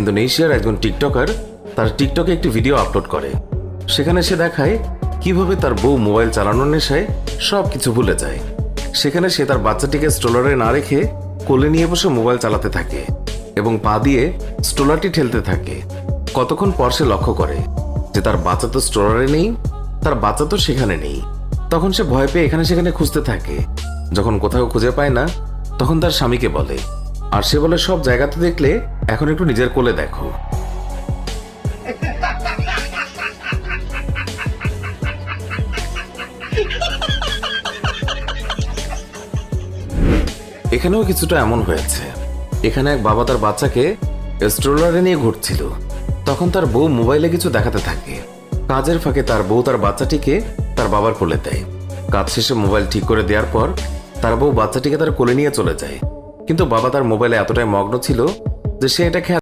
ইন্দোনেশিয়ার একজন টিকটকার তার টিকটকে একটি ভিডিও আপলোড করে। সেখানে সে দেখায় কিভাবে তার বউ মোবাইল চালানোর নেশায় সব কিছু ভুলে যায়। সেখানে সে তার বাচ্চাটিকে স্ট্রলারে না রেখে কোলে নিয়ে বসে মোবাইল চালাতে থাকে এবং পা দিয়ে স্ট্রলারটি ঠেলতে থাকে। কতক্ষণ পর সে লক্ষ্য করে যে তার বাচ্চা তো স্ট্রলারে নেই, তার বাচ্চা তো সেখানে নেই। তখন সে ভয় পেয়ে এখানে সেখানে খুঁজতে থাকে। যখন কোথাও খুঁজে পায় না, তখন তার স্বামীকে বলে, আর সে বলে সব জায়গাতে দেখলে এখন একটু নিজের কোলে দেখো। এখানেও কিছুটা এমন হয়েছে। এখানে এক বাবা তার বাচ্চাকে স্ট্রোলারে নিয়ে ঘুরছিল। তখন তার বউ মোবাইলে কিছু দেখাতে থাকে। কাজের ফাঁকে তার বউ তার বাচ্চাটিকে তার বাবার কোলে দেয়। কাজ শেষে মোবাইল ঠিক করে দেওয়ার পর তার বউ বাচ্চাটিকে তার কোলে নিয়ে চলে যায়, কিন্তু বাবা তার মোবাইলে এতটাই মগ্ন ছিল যে সে এটা খেয়াল